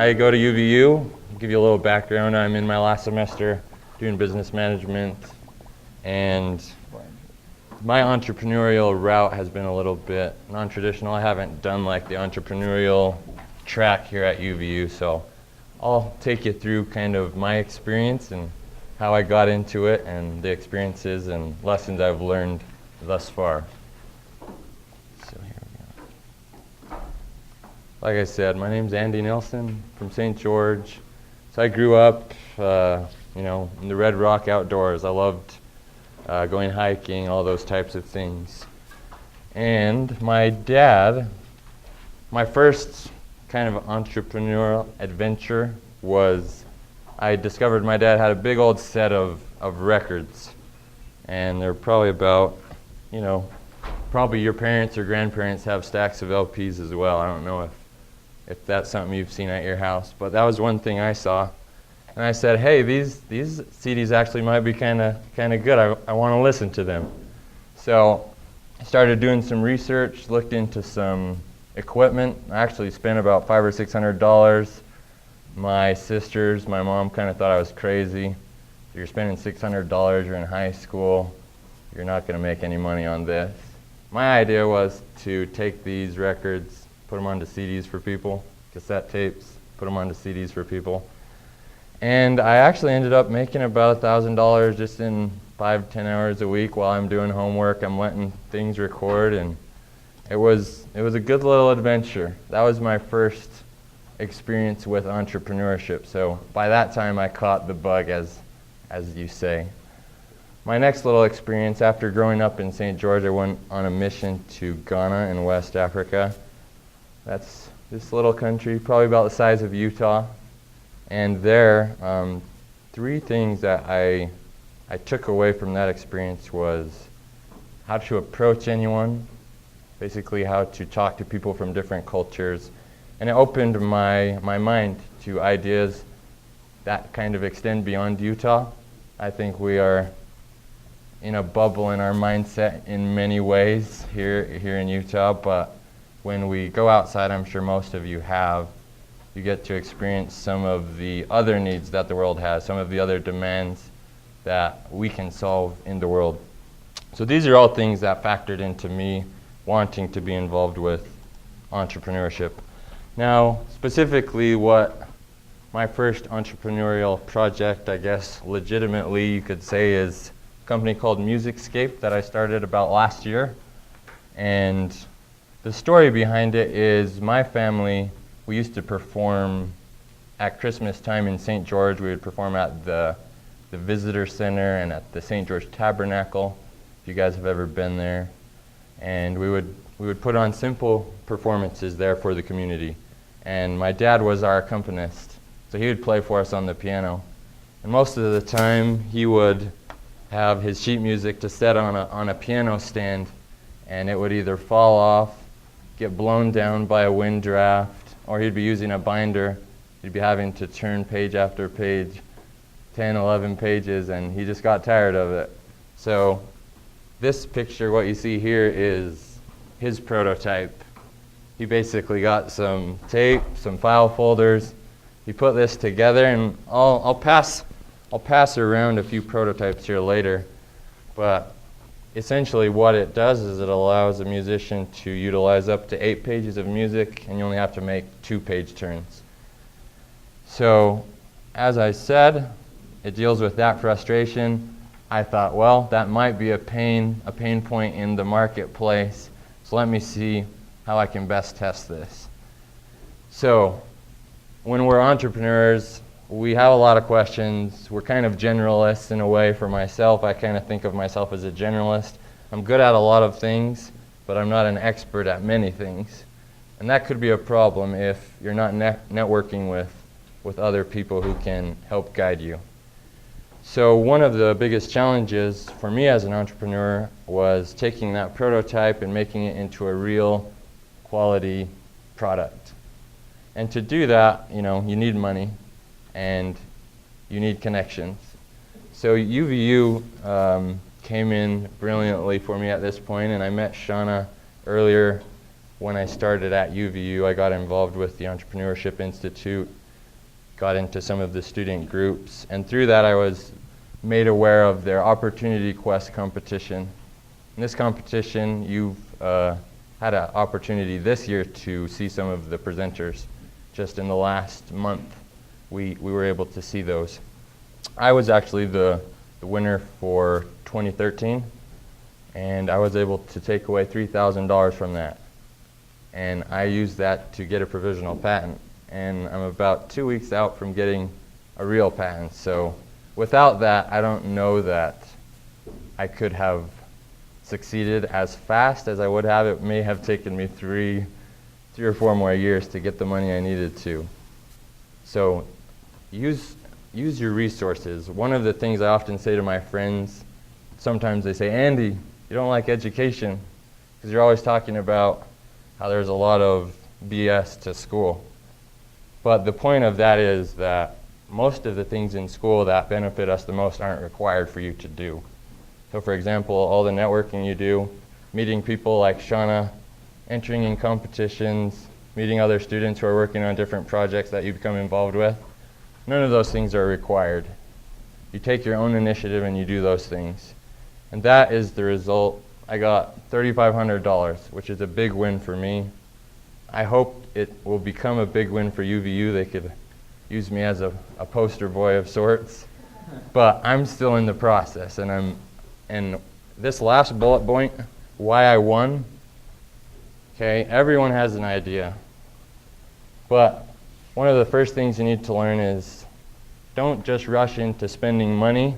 I go to UVU. I'll give you a little background. I'm in my last semester doing business management, and my entrepreneurial route has been a little bit non-traditional. I haven't done like the entrepreneurial track here at UVU, so I'll take you through kind of my experience and how I got into it and the experiences and lessons I've learned thus far. So here we go. Like I said, my name's Andy Nielson from St. George. So I grew up, in the Red Rock outdoors. I loved going hiking, all those types of things. And my dad, my first kind of entrepreneurial adventure was I discovered my dad had a big old set of records. And they're probably about, probably your parents or grandparents have stacks of LPs as well. I don't know if that's something you've seen at your house, but that was one thing I saw. And I said, hey, these CDs actually might be kind of good. I want to listen to them. So I started doing some research, looked into some equipment. I actually spent about $500 or $600. My sisters, my mom kind of thought I was crazy. You're spending $600, you're in high school, you're not going to make any money on this. My idea was to take these records, put them onto CDs for people, cassette tapes, put them onto CDs for people. And I actually ended up making about $1,000 just in 5-10 hours a week while I'm doing homework. I'm letting things record, and it was a good little adventure. That was my first experience with entrepreneurship. So by that time I caught the bug, as you say. My next little experience after growing up in St. George, I went on a mission to Ghana in West Africa. That's this little country, probably about the size of Utah. And there, 3 things that I took away from that experience was how to approach anyone, basically how to talk to people from different cultures. And it opened my mind to ideas that kind of extend beyond Utah. I think we are in a bubble in our mindset in many ways here in Utah, but when we go outside, I'm sure most of you have, you get to experience some of the other needs that the world has, some of the other demands that we can solve in the world. So these are all things that factored into me wanting to be involved with entrepreneurship. Now, specifically what my first entrepreneurial project, I guess legitimately you could say, is a company called Musicscape that I started about last year. And the story behind it is my family, we used to perform at Christmas time in St. George. We would perform at the Visitor Center and at the St. George Tabernacle, if you guys have ever been there. And we would put on simple performances there for the community. And my dad was our accompanist, so he would play for us on the piano. And most of the time, he would have his sheet music to set on a piano stand, and it would either fall off, get blown down by a wind draft, or he'd be using a binder. He'd be having to turn page after page, 10, 11 pages, and he just got tired of it. So this picture, what you see here, is his prototype. He basically got some tape, some file folders. He put this together, and I'll pass around a few prototypes here later. But essentially what it does is it allows a musician to utilize up to 8 pages of music, and you only have to make 2 page turns. So as I said, it deals with that frustration. I thought, well, that might be a pain point in the marketplace, so let me see how I can best test this. So when we're entrepreneurs, we have a lot of questions. We're kind of generalists in a way. For myself, I kind of think of myself as a generalist. I'm good at a lot of things, but I'm not an expert at many things. And that could be a problem if you're not networking with other people who can help guide you. So one of the biggest challenges for me as an entrepreneur was taking that prototype and making it into a real quality product. And to do that, you need money and you need connections. So UVU came in brilliantly for me at this point, and I met Shauna earlier when I started at UVU. I got involved with the Entrepreneurship Institute, got into some of the student groups, and through that I was made aware of their Opportunity Quest competition. In this competition, you've had an opportunity this year to see some of the presenters. Just in the last month, we were able to see those. I was actually the winner for 2013, and I was able to take away $3,000 from that. And I used that to get a provisional patent. And I'm about 2 weeks out from getting a real patent. So without that, I don't know that I could have succeeded as fast as I would have. It may have taken me three or four more years to get the money I needed to. So use your resources. One of the things I often say to my friends, sometimes they say, Andy, you don't like education because you're always talking about how there's a lot of BS to school. But the point of that is that most of the things in school that benefit us the most aren't required for you to do. So for example, all the networking you do, meeting people like Shauna, entering in competitions, meeting other students who are working on different projects that you become involved with, none of those things are required. You take your own initiative and you do those things. And that is the result. I got $3,500, which is a big win for me. I hope it will become a big win for UVU. They could use me as a poster boy of sorts. But I'm still in the process, and this last bullet point, why I won, okay, everyone has an idea. But one of the first things you need to learn is don't just rush into spending money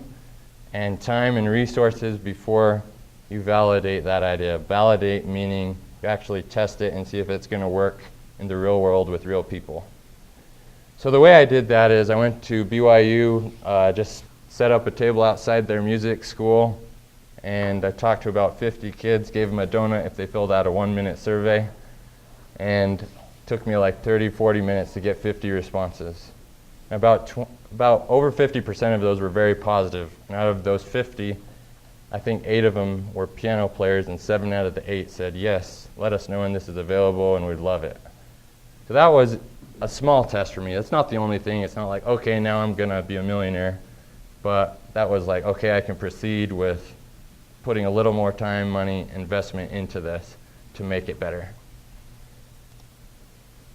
and time and resources before you validate that idea. Validate meaning you actually test it and see if it's going to work in the real world with real people. So the way I did that is I went to BYU, just set up a table outside their music school, and I talked to about 50 kids, gave them a donut if they filled out a 1-minute survey, and it took me like 30, 40 minutes to get 50 responses. About over 50% of those were very positive. And out of those 50, I think 8 of them were piano players, and 7 out of the 8 said, yes, let us know when this is available and we'd love it. So that was a small test for me. That's not the only thing. It's not like, okay, now I'm going to be a millionaire. But that was like, okay, I can proceed with putting a little more time, money, investment into this to make it better.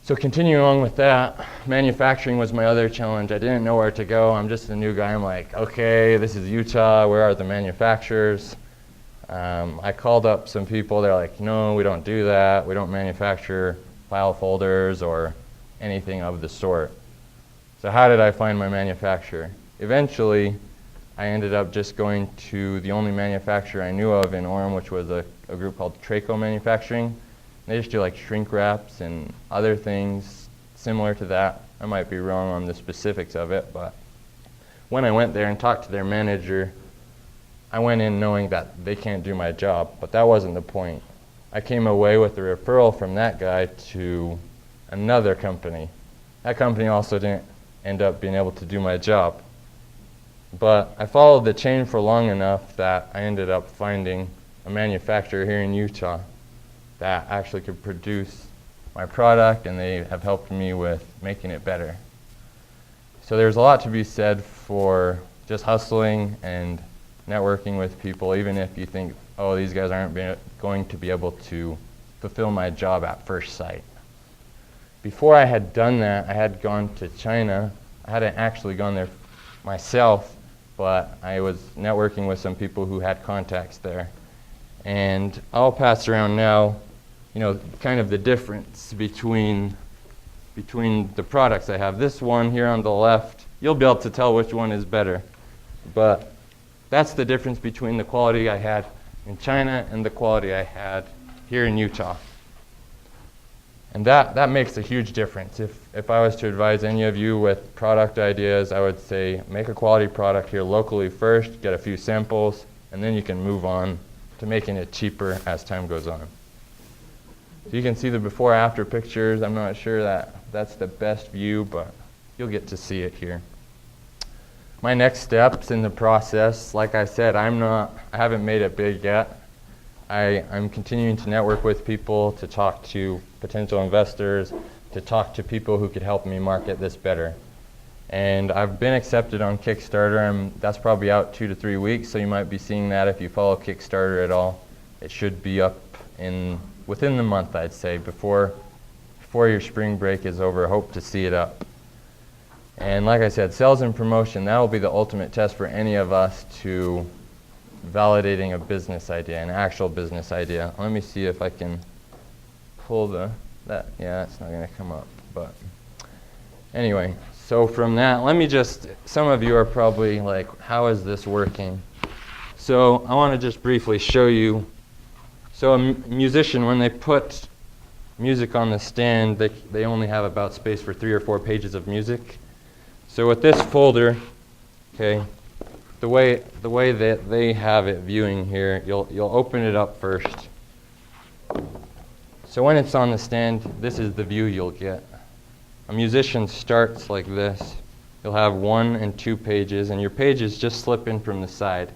So continuing along with that, manufacturing was my other challenge. I didn't know where to go. I'm just a new guy. I'm like, okay, this is Utah. Where are the manufacturers? I called up some people. They're like, no, we don't do that. We don't manufacture file folders or anything of the sort. So how did I find my manufacturer? Eventually, I ended up just going to the only manufacturer I knew of in Orem, which was a group called Traco Manufacturing. They just do like shrink wraps and other things similar to that. I might be wrong on the specifics of it, but when I went there and talked to their manager, I went in knowing that they can't do my job, but that wasn't the point. I came away with a referral from that guy to another company. That company also didn't end up being able to do my job. But I followed the chain for long enough that I ended up finding a manufacturer here in Utah that actually could produce my product, and they have helped me with making it better. So there's a lot to be said for just hustling and networking with people, even if you think, oh, these guys aren't going to be able to fulfill my job at first sight. Before I had done that, I had gone to China. I hadn't actually gone there myself, but I was networking with some people who had contacts there. And I'll pass around now, kind of the difference between the products I have. This one here on the left, you'll be able to tell which one is better. But that's the difference between the quality I had in China and the quality I had here in Utah. And that makes a huge difference. If I was to advise any of you with product ideas, I would say make a quality product here locally first, get a few samples, and then you can move on to making it cheaper as time goes on. So you can see the before-after pictures. I'm not sure that that's the best view, but you'll get to see it here. My next steps in the process, like I said, I haven't made it big yet. I'm continuing to network with people, to talk to potential investors, to talk to people who could help me market this better. And I've been accepted on Kickstarter. That's probably out 2 to 3 weeks, so you might be seeing that if you follow Kickstarter at all. It should be up within the month, I'd say, before your spring break is over. Hope to see it up. And like I said, sales and promotion, that will be the ultimate test for any of us to validating a business idea, an actual business idea. Let me see if I can pull yeah, it's not going to come up, but anyway. So from that, some of you are probably like, how is this working? So I want to just briefly show you. So a musician, when they put music on the stand, they only have about space for 3 or 4 pages of music. So with this folder, okay, the way that they have it viewing here, you'll open it up first. So when it's on the stand, this is the view you'll get. A musician starts like this. You'll have 1 and 2 pages, and your pages just slip in from the side.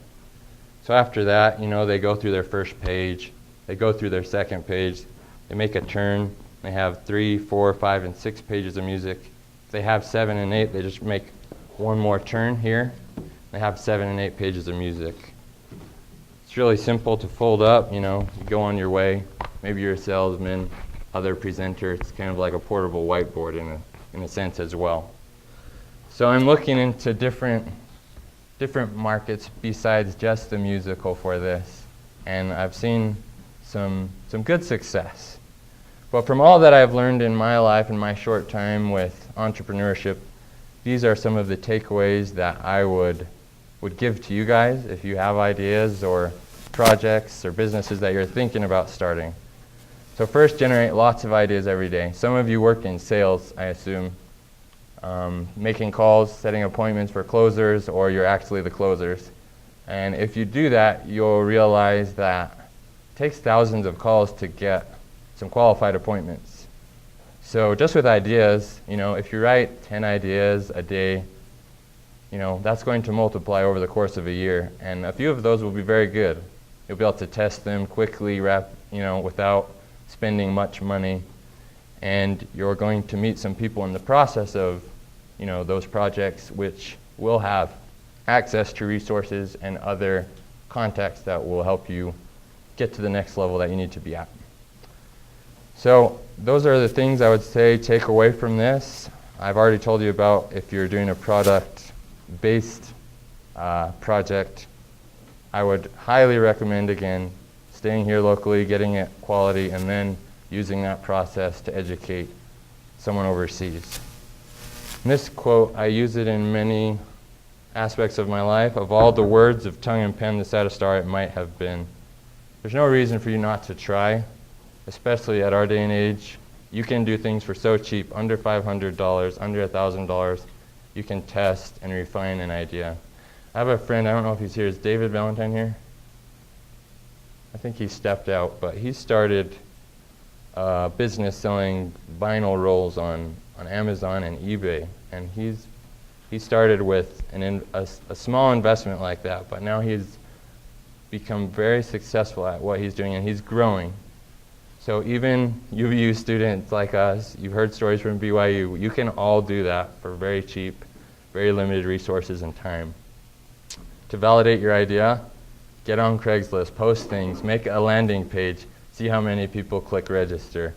So after that, they go through their first page, they go through their second page, they make a turn, they have 3, 4, 5, and 6 pages of music. If they have 7 and 8, they just make one more turn here. They have 7 and 8 pages of music. It's really simple to fold up, you go on your way. Maybe you're a salesman, other presenter. It's kind of like a portable whiteboard in a sense as well. So I'm looking into different markets besides just the musical for this, and I've seen some good success. But from all that I've learned in my life in my short time with entrepreneurship, these are some of the takeaways that I would give to you guys if you have ideas or projects or businesses that you're thinking about starting. So first, generate lots of ideas every day. Some of you work in sales, I assume, making calls, setting appointments for closers, or you're actually the closers. And if you do that, you'll realize that it takes thousands of calls to get some qualified appointments. So just with ideas, if you write 10 ideas a day, that's going to multiply over the course of a year. And a few of those will be very good. You'll be able to test them quickly, without spending much money, and you're going to meet some people in the process of those projects which will have access to resources and other contacts that will help you get to the next level that you need to be at. So those are the things I would say take away from this. I've already told you about if you're doing a product-based project, I would highly recommend, again, staying here locally, getting it quality, and then using that process to educate someone overseas. And this quote, I use it in many aspects of my life. Of all the words of tongue and pen, the saddest star it might have been. There's no reason for you not to try, especially at our day and age. You can do things for so cheap, under $500, under $1,000. You can test and refine an idea. I have a friend, I don't know if he's here, is David Valentine here? I think he stepped out, but he started a business selling vinyl rolls on Amazon and eBay, and he started with a small investment like that, but now he's become very successful at what he's doing, and he's growing. So even UVU students like us, you've heard stories from BYU, you can all do that for very cheap, very limited resources and time. To validate your idea, get on Craigslist, post things, make a landing page, see how many people click register,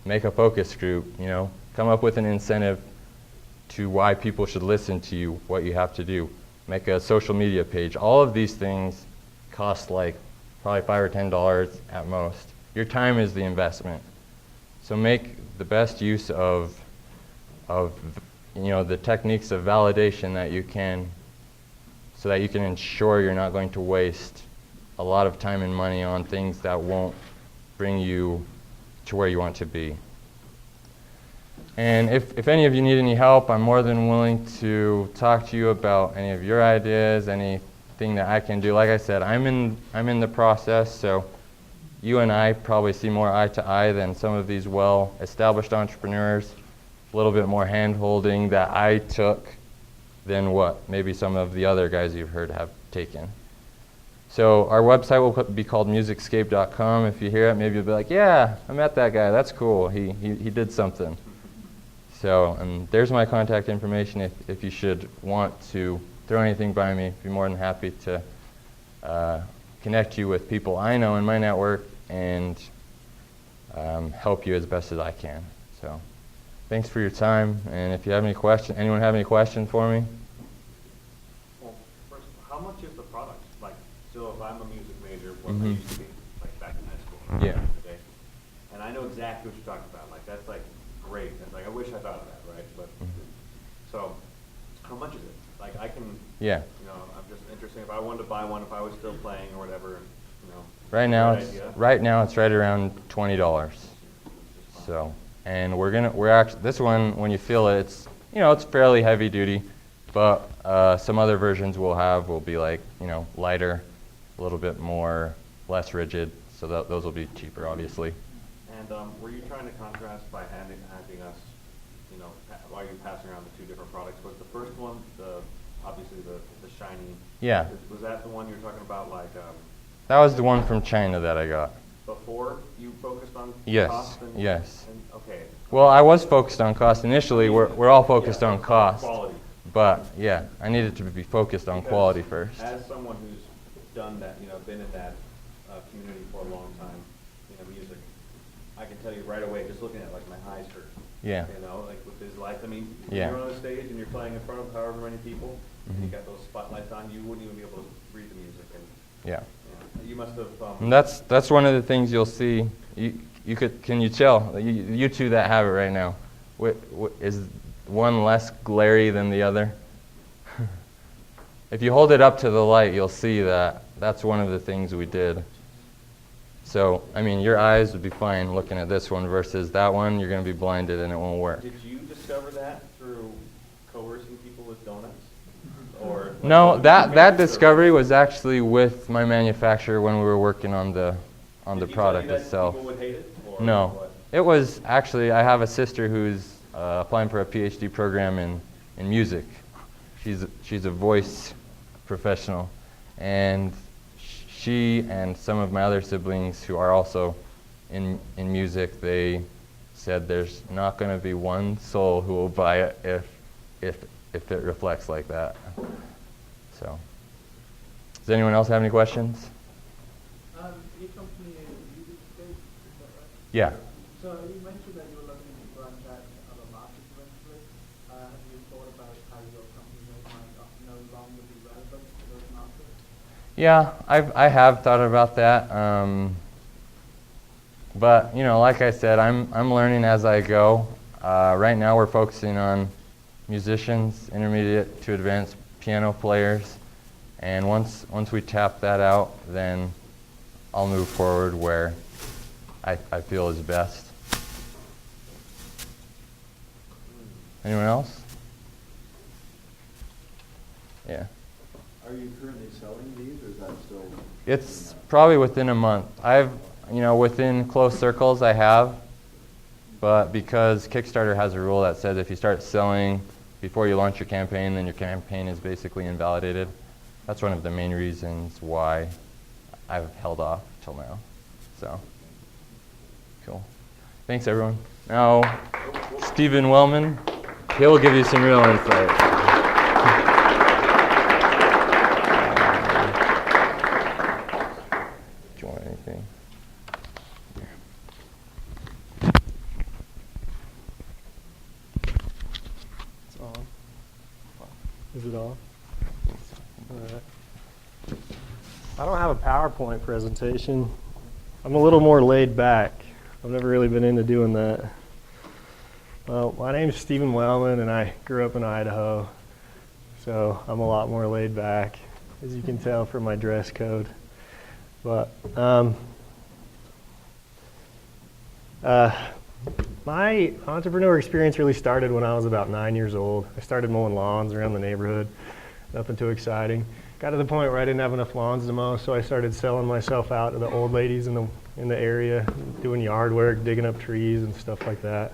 make a focus group, come up with an incentive to why people should listen to you, what you have to do. Make a social media page. All of these things cost like probably $5 or $10 at most. Your time is the investment. So make the best use of the techniques of validation that you can, so that you can ensure you're not going to waste a lot of time and money on things that won't bring you to where you want to be. And if any of you need any help, I'm more than willing to talk to you about any of your ideas, anything that I can do. Like I said, I'm in the process, so you and I probably see more eye to eye than some of these well-established entrepreneurs. A little bit more hand-holding that I took than what maybe some of the other guys you've heard have taken. So our website will be called Musicscape.com. If you hear it, maybe you'll be like, yeah, I met that guy. That's cool. He did something. So, and there's my contact information if you should want to throw anything by me. I'd be more than happy to connect you with people I know in my network and help you as best as I can. So, thanks for your time. And if you have any questions, anyone have any questions for me? Well, first, how much is the product? Like, so if I'm a music major, what I used to be, like back in high school, Yeah. today, and I know exactly what you're talking about. Like, that's like great. That's like I wish I thought of that, right? But so, how much is it? Like, I can, Yeah. you know, I'm just interested if I wanted to buy one, if I was still playing or whatever, you know. Right now it's right around $20. Just So, and we're actually, this one, when you feel it, it's, you know, it's fairly heavy duty, but some other versions will be like, you know, lighter, a little bit more, less rigid, so those will be cheaper, obviously. And were you trying to contrast by handing us, you know, while you're passing around the two different products? Was the first one, obviously the shiny? Yeah. Was that the one you're talking about, like? That was the one from China that I got. Before you focused on Yes. cost? Yes. Okay. Well, I was focused on cost initially. We're all focused on cost. Quality. But yeah, I needed to be focused on quality first. As someone who's done that, you know, been in that community for a long time, you know, music, I can tell you right away, just looking at like my eyes hurt. Yeah. You know, like with his life. I mean, Yeah. when you're on a stage and you're playing in front of however many people, and you got those spotlights on, you wouldn't even be able to read the music. And Yeah. you must have. And that's one of the things you'll see. Can you tell? You two that have it right now, is one less glary than the other? If you hold it up to the light, you'll see that that's one of the things we did. So, I mean, your eyes would be fine looking at this one versus that one. You're going to be blinded and it won't work. Did you discover that through coercing people with donuts? Or No, that discovery was actually with my manufacturer when we were working on the product itself. People would hate it? Or No, what? it was actually, I have a sister who's applying for a PhD program in music. She's a voice professional, and she and some of my other siblings who are also in music, they said there's not going to be one soul who will buy it if it reflects like that. So, does anyone else have any questions? Your company is Musicscape, is that right? Yeah. So you mentioned that you were looking to branch out to other markets eventually. Have you thought about how your company might no longer be relevant to those markets? Yeah, I have thought about that. But you know, like I said, I'm learning as I go. Right now, we're focusing on musicians, intermediate to advanced piano players, and once we tap that out, then I'll move forward where I feel is best. Anyone else? Yeah. Are you currently selling these, or is that still? It's probably within a month. Within close circles I have, but because Kickstarter has a rule that says if you start selling before you launch your campaign, then your campaign is basically invalidated. That's one of the main reasons why I've held off till now. So, cool. Thanks, everyone. Now, Stephen Wellman, he'll give you some real insight. Do you want anything? It's on. Is it on? All right. I don't have a PowerPoint presentation. I'm a little more laid back. I've never really been into doing that. Well, my name's Stephen Wellman, and I grew up in Idaho, so I'm a lot more laid back, as you can tell from my dress code. But my entrepreneur experience really started when I was about 9 years old. I started mowing lawns around the neighborhood. Nothing too exciting. Got to the point where I didn't have enough lawns to mow, so I started selling myself out to the old ladies in the area, doing yard work, digging up trees and stuff like that.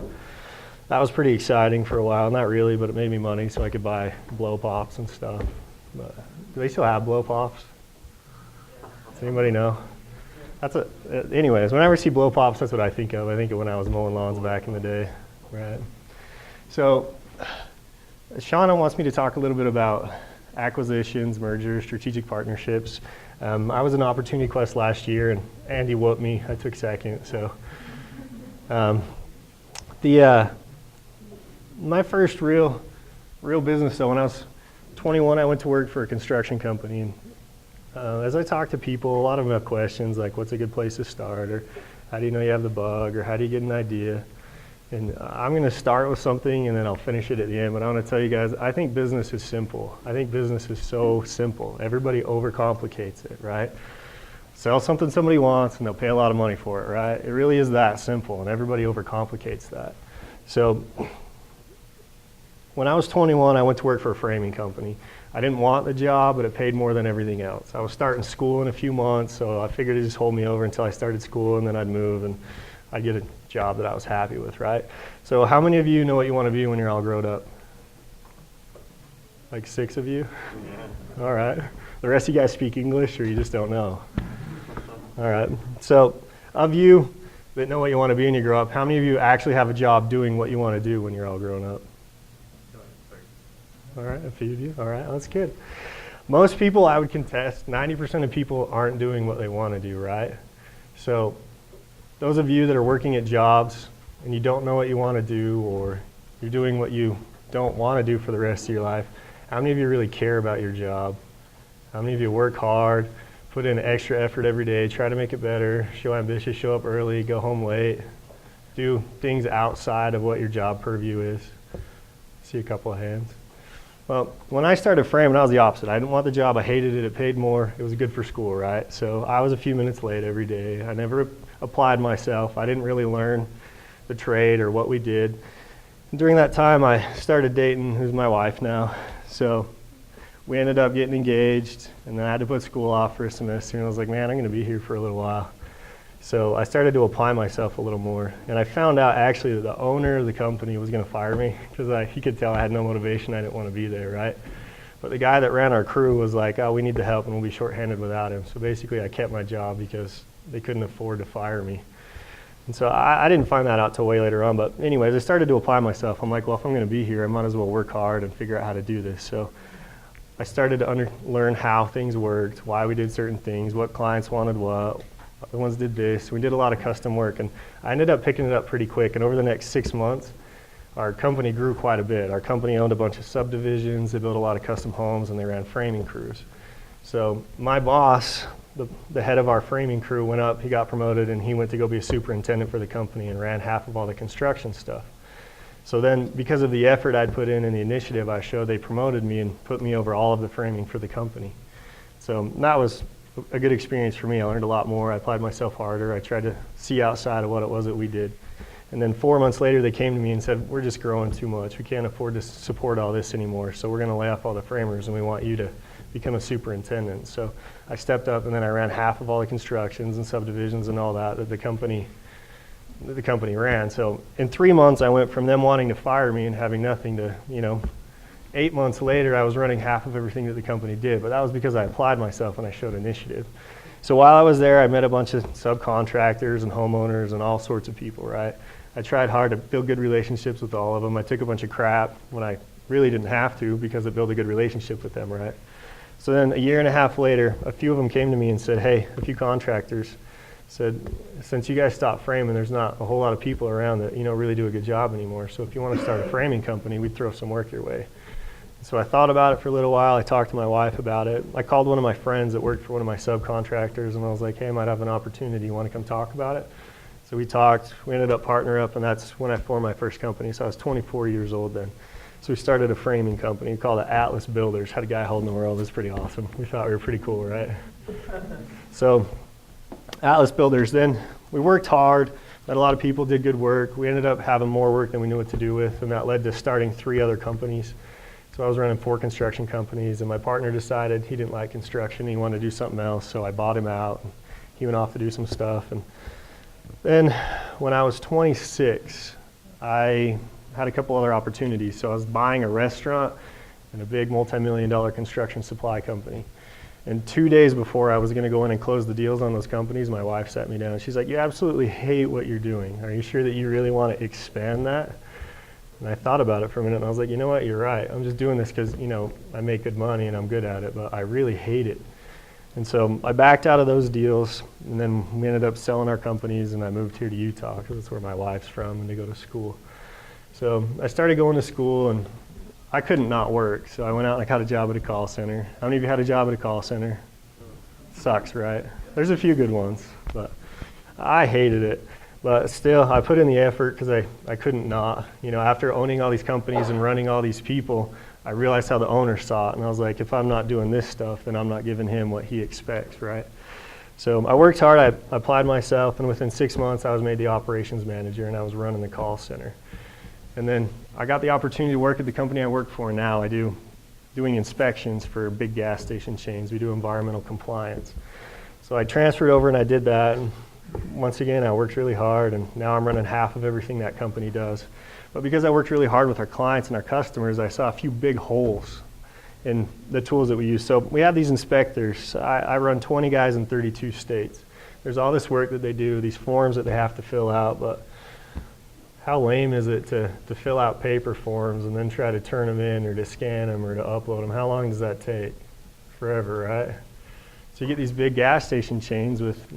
That was pretty exciting for a while. Not really, but it made me money so I could buy blow pops and stuff. But do they still have blow pops? Does anybody know? Anyways, whenever I see blow pops, that's what I think of. I think of when I was mowing lawns back in the day, right? So Shauna wants me to talk a little bit about acquisitions, mergers, strategic partnerships. I was in Opportunity Quest last year, and Andy whooped me. I took second. So my first real business, though, when I was 21, I went to work for a construction company. And as I talk to people, a lot of them have questions like, what's a good place to start? Or how do you know you have the bug? Or how do you get an idea? And I'm going to start with something, and then I'll finish it at the end. But I want to tell you guys, I think business is simple. I think business is so simple. Everybody overcomplicates it, right? Sell something somebody wants, and they'll pay a lot of money for it, right? It really is that simple, and everybody overcomplicates that. So when I was 21, I went to work for a framing company. I didn't want the job, but it paid more than everything else. I was starting school in a few months, so I figured it'd just hold me over until I started school, and then I'd move, and I'd get a job that I was happy with, right? So how many of you know what you want to be when you're all grown up? Like 6 of you? Yeah. All right. The rest of you guys speak English, or you just don't know? All right. So of you that know what you want to be when you grow up, how many of you actually have a job doing what you want to do when you're all grown up? All right, a few of you. All right, that's good. Most people, I would contest, 90% of people aren't doing what they want to do, right? So those of you that are working at jobs and you don't know what you want to do, or you're doing what you don't want to do for the rest of your life, how many of you really care about your job? How many of you work hard, put in extra effort every day, try to make it better, show ambitious, show up early, go home late, do things outside of what your job purview is? See a couple of hands. Well, when I started framing, I was the opposite. I didn't want the job. I hated it. It paid more. It was good for school, right? So I was a few minutes late every day. I never applied myself. I didn't really learn the trade or what we did. And during that time, I started dating, who's my wife now. So we ended up getting engaged, and then I had to put school off for a semester. And I was like, man, I'm going to be here for a little while. So I started to apply myself a little more. And I found out actually that the owner of the company was going to fire me because he could tell I had no motivation. I didn't want to be there, right? But the guy that ran our crew was like, oh, we need the help and we'll be shorthanded without him. So basically I kept my job because they couldn't afford to fire me. And so I didn't find that out till way later on. But anyways, I started to apply myself. I'm like, well, if I'm going to be here, I might as well work hard and figure out how to do this. So I started to learn how things worked, why we did certain things, what clients wanted what. The ones did this. We did a lot of custom work, and I ended up picking it up pretty quick. And over the next 6 months, our company grew quite a bit. Our company owned a bunch of subdivisions. They built a lot of custom homes, and they ran framing crews. So my boss, the head of our framing crew, went up. He got promoted, and he went to go be a superintendent for the company and ran half of all the construction stuff. So then, because of the effort I'd put in the initiative I showed, they promoted me and put me over all of the framing for the company. So that was a good experience for me. I learned a lot more. I applied myself harder. I tried to see outside of what it was that we did. And then 4 months later, they came to me and said, we're just growing too much. We can't afford to support all this anymore. So we're going to lay off all the framers, and we want you to become a superintendent. So I stepped up, and then I ran half of all the constructions and subdivisions and all that the company ran. So in 3 months, I went from them wanting to fire me and having nothing to, 8 months later, I was running half of everything that the company did, but that was because I applied myself and I showed initiative. So while I was there, I met a bunch of subcontractors and homeowners and all sorts of people, right? I tried hard to build good relationships with all of them. I took a bunch of crap when I really didn't have to because I built a good relationship with them, right? So then a year and a half later, a few of them came to me and said, hey, a few contractors said, since you guys stopped framing, there's not a whole lot of people around that really do a good job anymore. So if you want to start a framing company, we'd throw some work your way. So I thought about it for a little while. I talked to my wife about it. I called one of my friends that worked for one of my subcontractors, and I was like, hey, I might have an opportunity. You want to come talk about it? So we talked. We ended up partnering up, and that's when I formed my first company. So I was 24 years old then. So we started a framing company. We called it Atlas Builders. Had a guy holding the world. It was pretty awesome. We thought we were pretty cool, right? So Atlas Builders, then we worked hard. Met a lot of people, did good work. We ended up having more work than we knew what to do with, and that led to starting 3 other companies. So I was running 4 construction companies, and my partner decided he didn't like construction. He wanted to do something else, so I bought him out. And he went off to do some stuff. And then when I was 26, I had a couple other opportunities. So I was buying a restaurant and a big multi-million-dollar construction supply company. And 2 days before I was going to go in and close the deals on those companies, my wife sat me down. She's like, you absolutely hate what you're doing. Are you sure that you really want to expand that? And I thought about it for a minute, and I was like, you know what, you're right. I'm just doing this because, I make good money and I'm good at it, but I really hate it. And so I backed out of those deals, and then we ended up selling our companies, and I moved here to Utah because that's where my wife's from, and they go to school. So I started going to school, and I couldn't not work. So I went out and I got a job at a call center. How many of you had a job at a call center? Sucks, right? There's a few good ones, but I hated it. But still, I put in the effort because I couldn't not. After owning all these companies and running all these people, I realized how the owner saw it. And I was like, if I'm not doing this stuff, then I'm not giving him what he expects, right? So I worked hard, I applied myself, and within 6 months, I was made the operations manager, and I was running the call center. And then I got the opportunity to work at the company I work for now. I do doing inspections for big gas station chains. We do environmental compliance. So I transferred over and I did that. And once again, I worked really hard, and now I'm running half of everything that company does. But because I worked really hard with our clients and our customers, I saw a few big holes in the tools that we use. So we have these inspectors. I run 20 guys in 32 states. There's all this work that they do, these forms that they have to fill out, but how lame is it to fill out paper forms and then try to turn them in or to scan them or to upload them? How long does that take? Forever, right? So you get these big gas station chains with,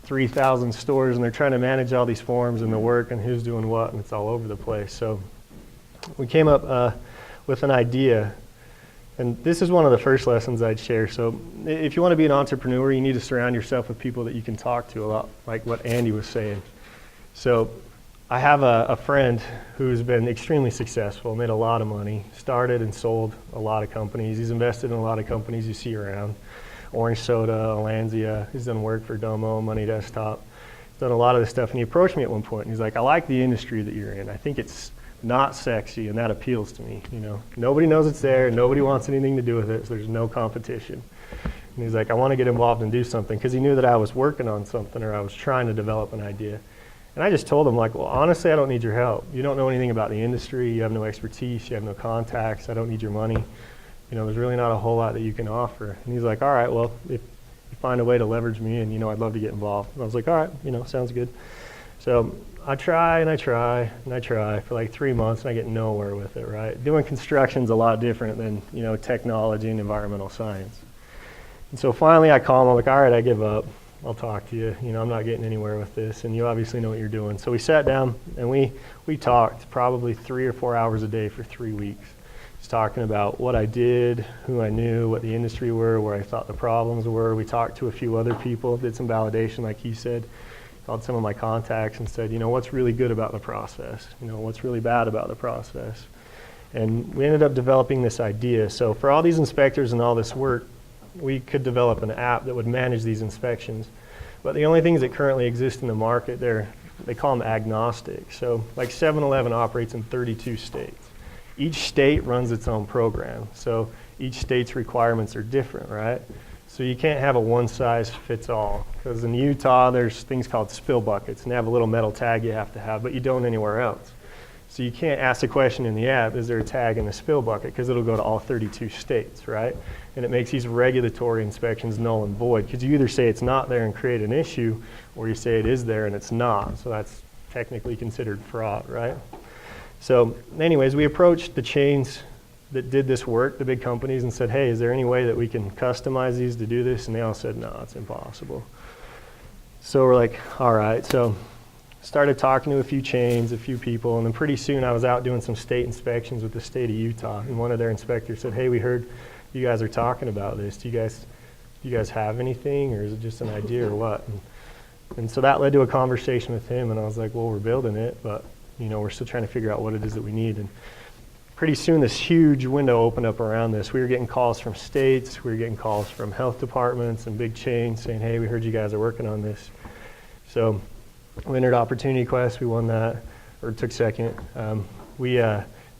3,000 stores, and they're trying to manage all these forms and the work and who's doing what, and it's all over the place. So we came up with an idea, and this is one of the first lessons I'd share. So if you want to be an entrepreneur, you need to surround yourself with people that you can talk to a lot, like what Andy was saying. So I have a friend who's been extremely successful, made a lot of money, started and sold a lot of companies. He's invested in a lot of companies you see around. Orange Soda, Alanzia. He's done work for Domo, Money Desktop. He's done a lot of this stuff, and he approached me at one point, and he's like, I like the industry that you're in. I think it's not sexy, and that appeals to me. Nobody knows it's there. Nobody wants anything to do with it, so there's no competition. And he's like, I want to get involved and do something, because he knew that I was working on something, or I was trying to develop an idea. And I just told him, well, honestly, I don't need your help. You don't know anything about the industry. You have no expertise. You have no contacts. I don't need your money. There's really not a whole lot that you can offer. And he's like, all right, well, if you find a way to leverage me, and, I'd love to get involved. And I was like, all right, sounds good. So I try and I try and I try for like 3 months, and I get nowhere with it, right? Doing construction's a lot different than, technology and environmental science. And so finally I call him, I'm like, all right, I give up. I'll talk to you. I'm not getting anywhere with this, and you obviously know what you're doing. So we sat down, and we talked probably 3 or 4 hours a day for 3 weeks. Talking about what I did, who I knew, what the industry were, where I thought the problems were. We talked to a few other people, did some validation like he said, called some of my contacts and said, what's really good about the process? What's really bad about the process? And we ended up developing this idea. So for all these inspectors and all this work, we could develop an app that would manage these inspections. But the only things that currently exist in the market, they call them agnostic. So like 7-Eleven operates in 32 states. Each state runs its own program, so each state's requirements are different, right? So you can't have a one-size-fits-all, because in Utah, there's things called spill buckets, and they have a little metal tag you have to have, but you don't anywhere else. So you can't ask the question in the app, is there a tag in the spill bucket, because it'll go to all 32 states, right? And it makes these regulatory inspections null and void, because you either say it's not there and create an issue, or you say it is there and it's not, so that's technically considered fraud, right? So anyways, we approached the chains that did this work, the big companies, and said, hey, is there any way that we can customize these to do this? And they all said, no, it's impossible. So we're like, all right. So started talking to a few chains, a few people, and then pretty soon I was out doing some state inspections with the state of Utah, and one of their inspectors said, hey, we heard you guys are talking about this. Do you guys have anything, or is it just an idea or what? And so that led to a conversation with him, and I was like, well, we're building it, but we're still trying to figure out what it is that we need. And pretty soon this huge window opened up around this. We were getting calls from states, we were getting calls from health departments and big chains saying, hey, we heard you guys are working on this. So we entered Opportunity Quest, we won that, or took second. We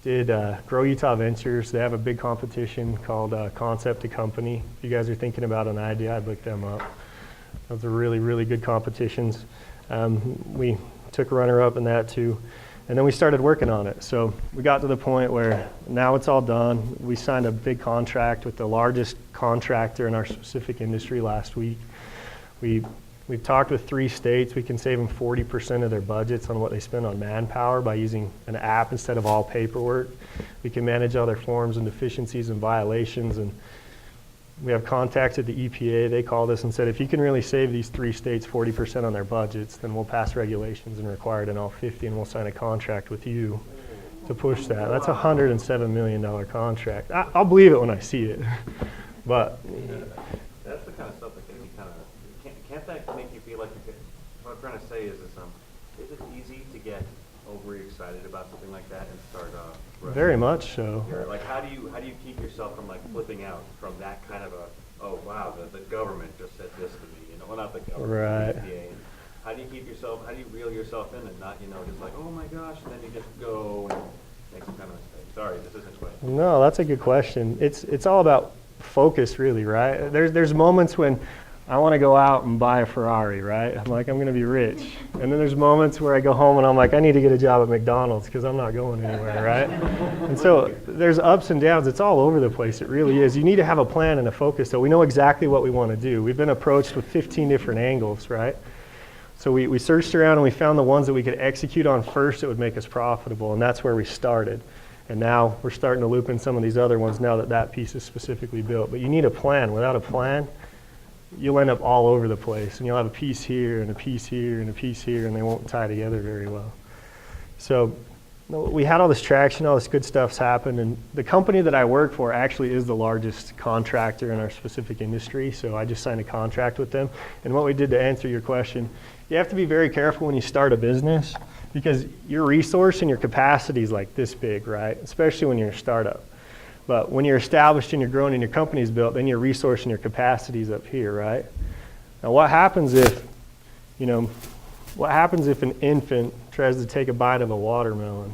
did Grow Utah Ventures. They have a big competition called Concept to Company. If you guys are thinking about an idea, I'd look them up. Those are really, really good competitions. We took a runner-up in that too. And then we started working on it. So we got to the point where now it's all done. We signed a big contract with the largest contractor in our specific industry last week. We We've talked with 3 states. We can save them 40% of their budgets on what they spend on manpower by using an app instead of all paperwork. We can manage all their forms and deficiencies and violations. And we have contacts at the EPA. They called us and said, if you can really save these 3 states 40% on their budgets, then we'll pass regulations and require it in all 50, and we'll sign a contract with you to push that. That's a $107 million contract. I'll believe it when I see it. But That's the kind of stuff that can be kind of, can't that make you feel like what I'm trying to say is it easy to get overexcited about something like that and start very much so. like how do you keep yourself from like flipping out from that kind of a, oh wow, the government just said this to me, well, not the government, right. the EPA. How do you reel yourself in and not, just like, oh my gosh, and then you just go and make some kind of mistake? Sorry, this isn't question. No, that's a good question. It's all about focus, really, right? There's moments when I want to go out and buy a Ferrari, right? I'm like, I'm going to be rich. And then there's moments where I go home and I'm like, I need to get a job at McDonald's because I'm not going anywhere, right? And so there's ups and downs. It's all over the place. It really is. You need to have a plan and a focus, so we know exactly what we want to do. We've been approached with 15 different angles, right? So we searched around and we found the ones that we could execute on first that would make us profitable, and that's where we started. And now we're starting to loop in some of these other ones now that that piece is specifically built. But you need a plan. Without a plan, you'll end up all over the place. And you'll have a piece here and a piece here and a piece here, and they won't tie together very well. So we had all this traction, all this good stuff's happened. And the company that I work for actually is the largest contractor in our specific industry. So I just signed a contract with them. And what we did to answer your question, you have to be very careful when you start a business, because your resource and your capacity is like this big, right? Especially when you're a startup. But when you're established and you're growing and your company's built, then your resource and your capacity is up here, right? Now what happens if an infant tries to take a bite of a watermelon?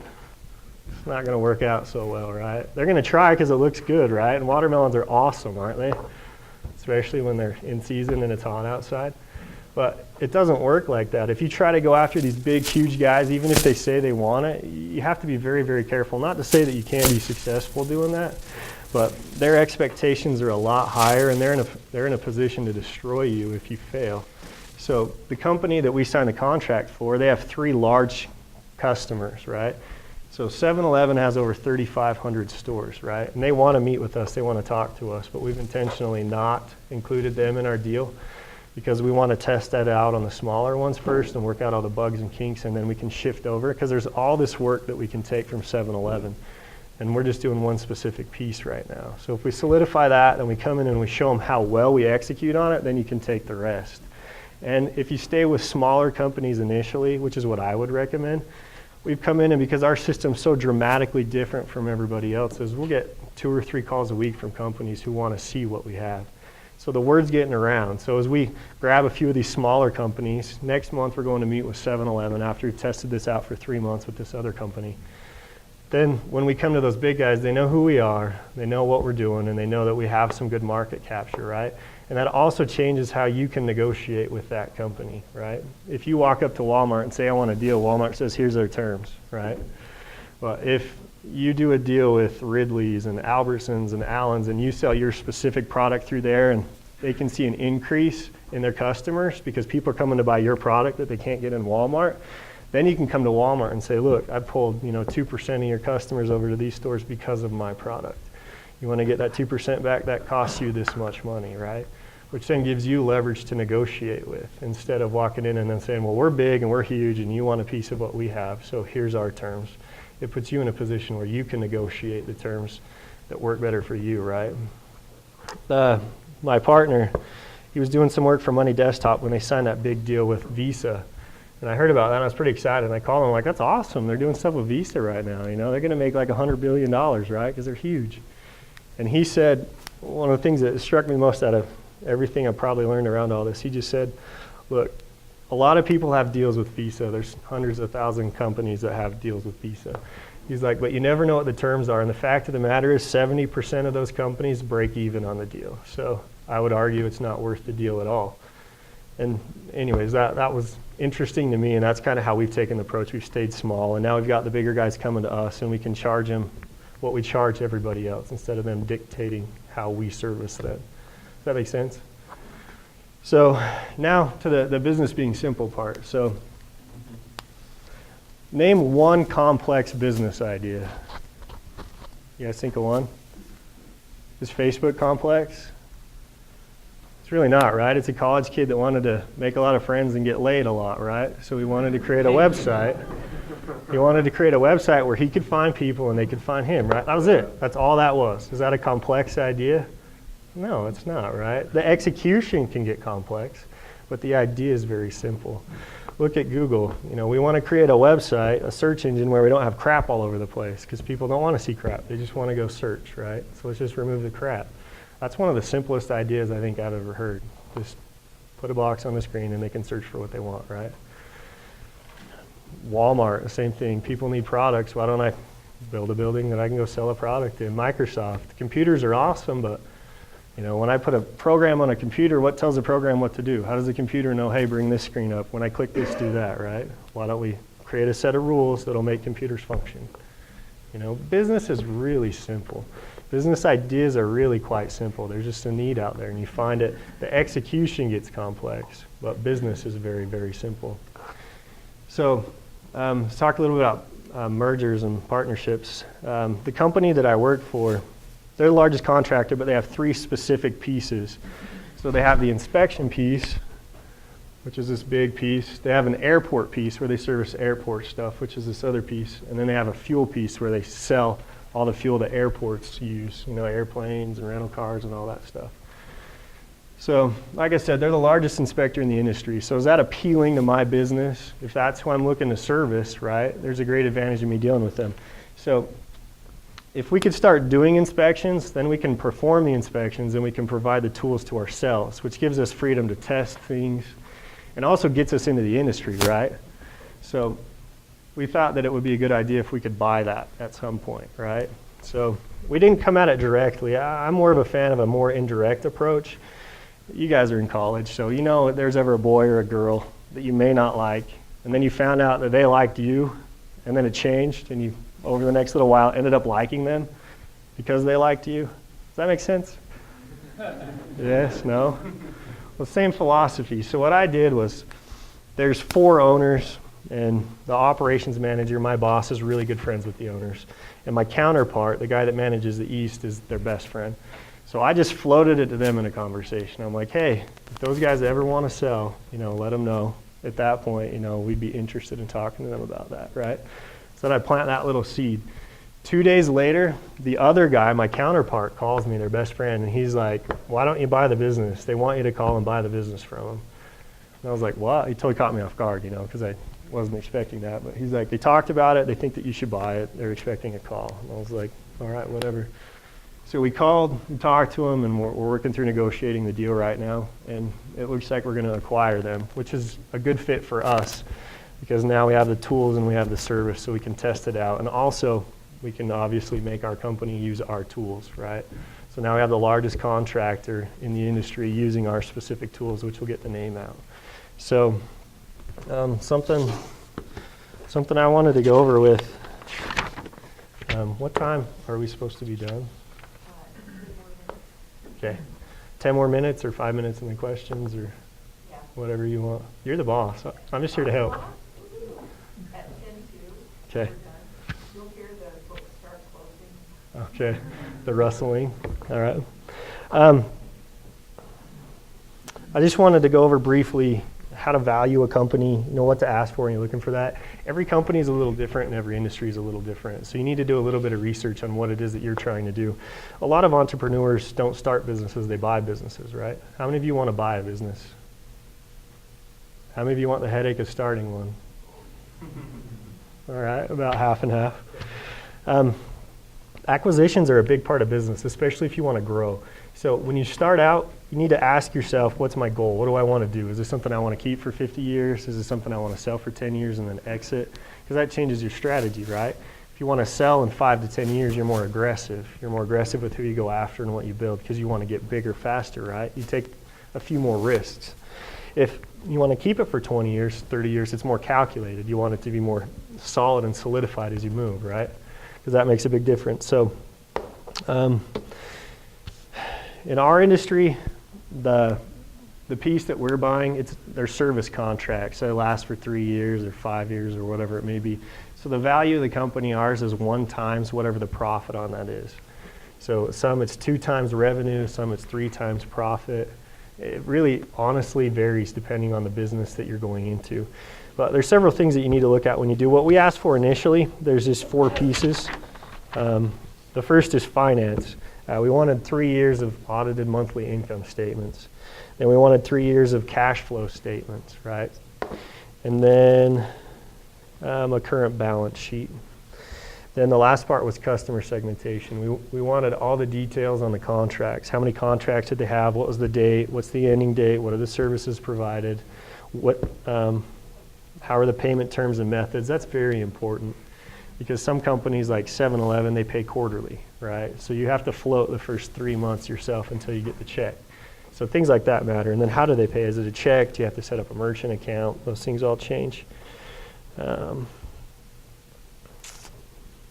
It's not going to work out so well, right? They're going to try because it looks good, right? And watermelons are awesome, aren't they? Especially when they're in season and it's hot outside. But it doesn't work like that. If you try to go after these big, huge guys, even if they say they want it, you have to be very, very careful. Not to say that you can't be successful doing that, but their expectations are a lot higher, and they're in a position to destroy you if you fail. So the company that we signed the contract for, they have 3 large customers, right? So 7-Eleven has over 3,500 stores, right? And they want to meet with us, they want to talk to us, but we've intentionally not included them in our deal, because we want to test that out on the smaller ones first and work out all the bugs and kinks, and then we can shift over, because there's all this work that we can take from 7-Eleven, and we're just doing one specific piece right now. So if we solidify that and we come in and we show them how well we execute on it, then you can take the rest. And if you stay with smaller companies initially, which is what I would recommend, we've come in, and because our system's so dramatically different from everybody else's, we'll get 2 or 3 calls a week from companies who want to see what we have. So the word's getting around. So as we grab a few of these smaller companies, next month we're going to meet with 7-Eleven after we've tested this out for 3 months with this other company. Then when we come to those big guys, they know who we are, they know what we're doing, and they know that we have some good market capture, right? And that also changes how you can negotiate with that company, right? If you walk up to Walmart and say, I want a deal, Walmart says, here's our terms, right? Well, if you do a deal with Ridley's and Albertsons and Allen's and you sell your specific product through there, and they can see an increase in their customers because people are coming to buy your product that they can't get in Walmart, then you can come to Walmart and say, look, I pulled 2% of your customers over to these stores because of my product. You want to get that 2% back, that costs you this much money, right? Which then gives you leverage to negotiate with, instead of walking in and then saying, well, we're big and we're huge and you want a piece of what we have, so here's our terms. It puts you in a position where you can negotiate the terms that work better for you, right? My partner, he was doing some work for Money Desktop when they signed that big deal with Visa. And I heard about that and I was pretty excited. And I called him like, that's awesome. They're doing stuff with Visa right now. They're going to make like $100 billion, right? Because they're huge. And he said, one of the things that struck me most out of everything I probably learned around all this, he just said, look, a lot of people have deals with Visa. There's hundreds of thousands of companies that have deals with Visa. He's like, but you never know what the terms are. And the fact of the matter is 70% of those companies break even on the deal. So I would argue it's not worth the deal at all. And anyways, that was interesting to me, and that's kind of how we've taken the approach. We've stayed small, and now we've got the bigger guys coming to us, and we can charge them what we charge everybody else instead of them dictating how we service them. Does that make sense? So now to the business being simple part. So name one complex business idea. You guys think of one? Is Facebook complex? It's really not, right? It's a college kid that wanted to make a lot of friends and get laid a lot, right? So he wanted to create a website. He wanted to create a website where he could find people and they could find him, right? That was it. That's all that was. Is that a complex idea? No, it's not, right? The execution can get complex, but the idea is very simple. Look at Google. You know, we want to create a website, a search engine where we don't have crap all over the place because people don't want to see crap. They just want to go search, right? So let's just remove the crap. That's one of the simplest ideas I think I've ever heard. Just put a box on the screen and they can search for what they want, right? Walmart, the same thing. People need products. Why don't I build a building that I can go sell a product in? Microsoft. Computers are awesome, but you know, when I put a program on a computer, what tells the program what to do? How does the computer know, hey, bring this screen up. When I click this, do that, right? Why don't we create a set of rules that'll make computers function? You know, business is really simple. Business ideas are really quite simple. There's just a need out there, and you find it. The execution gets complex, but business is very, very simple. So let's talk a little bit about mergers and partnerships. The company that I work for, they're the largest contractor, but they have 3 specific pieces. So they have the inspection piece, which is this big piece. They have an airport piece where they service airport stuff, which is this other piece. And then they have a fuel piece where they sell all the fuel that airports use, you know, airplanes and rental cars and all that stuff. So, like I said, they're the largest inspector in the industry. So is that appealing to my business? If that's who I'm looking to service, right, there's a great advantage in me dealing with them. So if we could start doing inspections, then we can perform the inspections and we can provide the tools to ourselves, which gives us freedom to test things and also gets us into the industry, right? So we thought that it would be a good idea if we could buy that at some point, right? So we didn't come at it directly. I'm more of a fan of a more indirect approach. You guys are in college, so you know if there's ever a boy or a girl that you may not like, and then you found out that they liked you, and then it changed, and you over the next little while ended up liking them because they liked you. Does that make sense? Yes, no? Well, same philosophy. So what I did was there's 4 owners, and the operations manager, my boss, is really good friends with the owners. And my counterpart, the guy that manages the East, is their best friend. So I just floated it to them in a conversation. I'm like, hey, if those guys ever want to sell, you know, let them know. At that point, you know, we'd be interested in talking to them about that, right? So I plant that little seed. 2 days later, the other guy, my counterpart, calls me, their best friend, and he's like, why don't you buy the business? They want you to call and buy the business from them. And I was like, what? He totally caught me off guard, you know, because I wasn't expecting that. But he's like, they talked about it. They think that you should buy it. They're expecting a call. And I was like, all right, whatever. So we called, we talked to them, and we're working through negotiating the deal right now. And it looks like we're going to acquire them, which is a good fit for us because now we have the tools and we have the service so we can test it out. And also, we can obviously make our company use our tools, right? So now we have the largest contractor in the industry using our specific tools, which will get the name out. So something I wanted to go over with. What time are we supposed to be done? Okay. 10 more minutes or 5 minutes in the questions or whatever you want. You're the boss. I'm just here to help. At 10:02. Okay. You'll hear the book start closing. Okay. The rustling. All right. I just wanted to go over briefly how to value a company, you know, what to ask for when you're looking for that. Every company is a little different and every industry is a little different. So you need to do a little bit of research on what it is that you're trying to do. A lot of entrepreneurs don't start businesses, they buy businesses, right? How many of you want to buy a business? How many of you want the headache of starting one? All right, about half and half. Acquisitions are a big part of business, especially if you want to grow. So when you start out, you need to ask yourself, what's my goal? What do I want to do? Is this something I want to keep for 50 years? Is this something I want to sell for 10 years and then exit? Because that changes your strategy, right? If you want to sell in 5 to 10 years, you're more aggressive. You're more aggressive with who you go after and what you build because you want to get bigger faster, right? You take a few more risks. If you want to keep it for 20 years, 30 years, it's more calculated. You want it to be more solid and solidified as you move, right? Because that makes a big difference. So in our industry, the the piece that we're buying, it's their service contract, so it lasts for 3 years or 5 years or whatever it may be. So the value of the company, ours, is 1 times whatever the profit on that is. So some it's 2 times revenue, some it's 3 times profit. It really honestly varies depending on the business that you're going into. But there's several things that you need to look at when you do. What we asked for initially, there's just 4 pieces. The first is finance. We wanted 3 years of audited monthly income statements. Then we wanted 3 years of cash flow statements, right? And then a current balance sheet. Then the last part was customer segmentation. We wanted all the details on the contracts. How many contracts did they have? What was the date? What's the ending date? What are the services provided? How are the payment terms and methods? That's very important because some companies like 7-Eleven, they pay quarterly, right? So you have to float the first 3 months yourself until you get the check. So things like that matter. And then how do they pay? Is it a check? Do you have to set up a merchant account? Those things all change. Then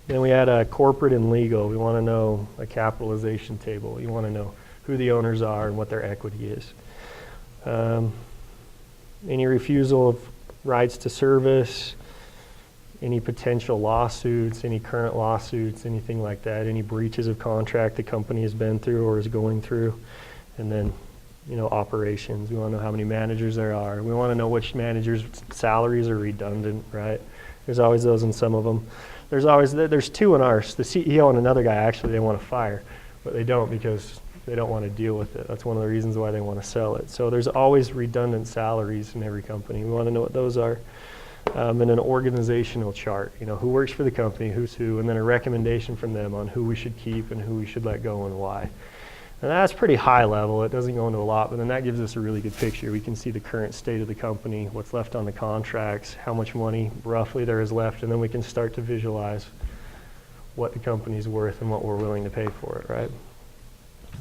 we had corporate and legal. We want to know a capitalization table. You want to know who the owners are and what their equity is. Any refusal of rights to service, any potential lawsuits, any current lawsuits, anything like that, any breaches of contract the company has been through or is going through. And then, operations. We want to know how many managers there are. We want to know which managers' salaries are redundant, right? There's always those in some of them. There's 2 in ours. The CEO and another guy, actually, they want to fire, but they don't because they don't want to deal with it. That's one of the reasons why they want to sell it. So there's always redundant salaries in every company. We want to know what those are. And an organizational chart, who works for the company, who's who, and then a recommendation from them on who we should keep and who we should let go and why. And that's pretty high level. It doesn't go into a lot, but then that gives us a really good picture. We can see the current state of the company, what's left on the contracts, how much money roughly there is left, and then we can start to visualize what the company's worth and what we're willing to pay for it, right?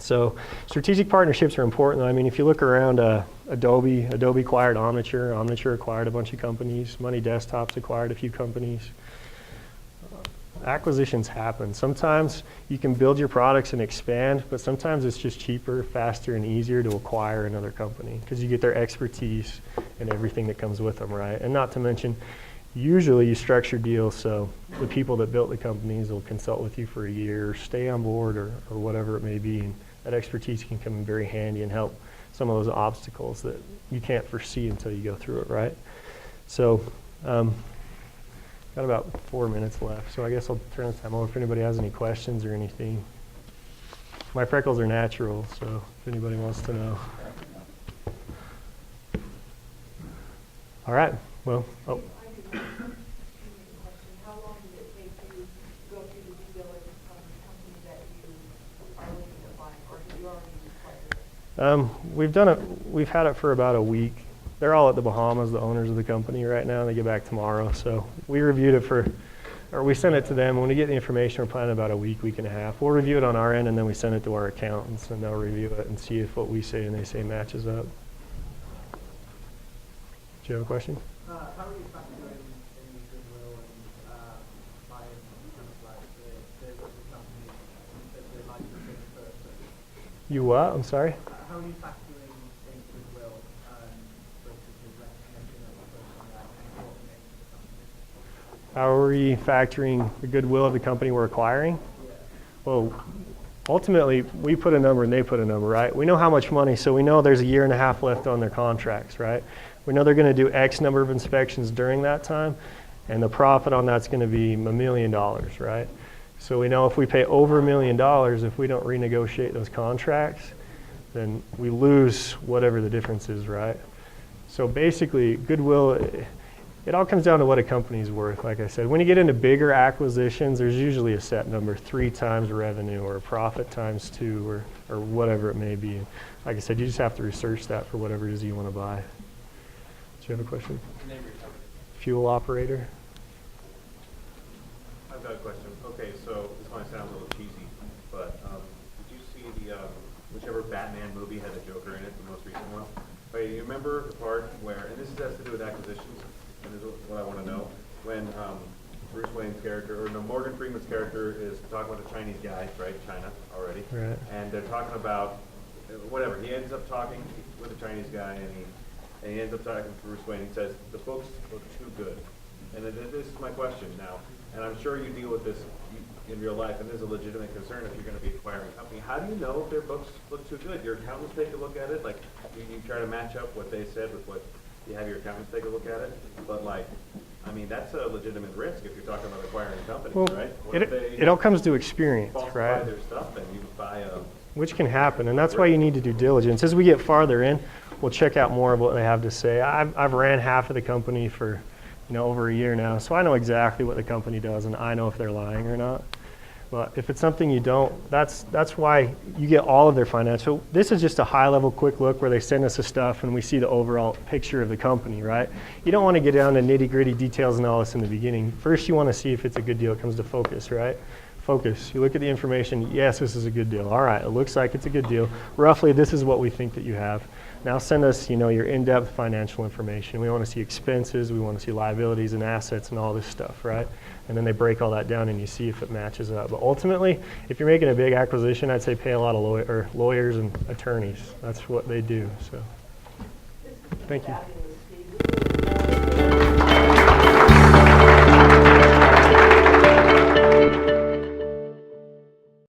So strategic partnerships are important. I mean, if you look around, Adobe acquired Omniture acquired a bunch of companies, Money Desktops acquired a few companies. Acquisitions happen. Sometimes you can build your products and expand, but sometimes it's just cheaper, faster, and easier to acquire another company because you get their expertise and everything that comes with them, right? And not to mention, usually you structure deals so the people that built the companies will consult with you for a year, or stay on board, or whatever it may be. And that expertise can come in very handy and help some of those obstacles that you can't foresee until you go through it, right? So, got about 4 minutes left, so I guess I'll turn the time over if anybody has any questions or anything. My freckles are natural, so if anybody wants to know. All right, well, I do have a question. How long did it take you to go through the due diligence on the company that you are looking to buy, or have you already acquired it? we've had it for about a week. They're all at the Bahamas, the owners of the company right now, and they get back tomorrow. So we reviewed it we sent it to them. When we get the information, we're planning about a week and a half. We'll review it on our end, and then we send it to our accountants, and they'll review it and see if what we say and they say matches up. Do you have a question? How are you factoring in Goodwill and buying kind of like the company that they like to think first? You what? I'm sorry? How are you factoring in Goodwill versus the recognition of the person that important name to the company? How are we factoring the goodwill of the company we're acquiring? Yeah. Well, ultimately, we put a number and they put a number, right? We know how much money, so we know there's a year and a half left on their contracts, right? We know they're going to do X number of inspections during that time, and the profit on that's going to be $1 million, right? So we know if we pay over $1 million, if we don't renegotiate those contracts, then we lose whatever the difference is, right? So basically, goodwill, it all comes down to what a company's worth, like I said. When you get into bigger acquisitions, there's usually a set number, 3 times revenue, or profit times 2, or whatever it may be. Like I said, you just have to research that for whatever it is you want to buy. Do you have a question? Fuel operator. I've got a question. Okay, so this might sound a little cheesy, but did you see the whichever Batman movie had the Joker in it, the most recent one? But you remember the part where, and this has to do with acquisitions, and this is what I want to know, when Bruce Wayne's character, or no, Morgan Freeman's character is talking with a Chinese guy, right? China already. Right. And they're talking about whatever, he ends up talking with a Chinese guy, and he ends up talking to Bruce Wayne. He says, the books look too good. And this is my question now, and I'm sure you deal with this in real life, and there's a legitimate concern if you're going to be acquiring a company. How do you know if their books look too good? Your accountants take a look at it, like you try to match up what they said with what you have your accountants take a look at it. But like, I mean, that's a legitimate risk if you're talking about acquiring companies, Well, right? What if they it all comes to experience, falsify right? their stuff and you buy a Which can happen, and that's why you need to do diligence. As we get farther in, we'll check out more of what they have to say. I've ran half of the company for over a year now, so I know exactly what the company does, and I know if they're lying or not. But if it's something you don't, that's why you get all of their financial. This is just a high-level quick look where they send us the stuff and we see the overall picture of the company, right? You don't want to get down to nitty-gritty details and all this in the beginning. First, you want to see if it's a good deal. It comes to focus, right? Focus. You look at the information. Yes, this is a good deal. All right, it looks like it's a good deal. Roughly, this is what we think that you have. Now send us, your in-depth financial information. We want to see expenses. We want to see liabilities and assets and all this stuff, right? And then they break all that down and you see if it matches up. But ultimately, if you're making a big acquisition, I'd say pay a lot of lawyers and attorneys. That's what they do. So, thank you.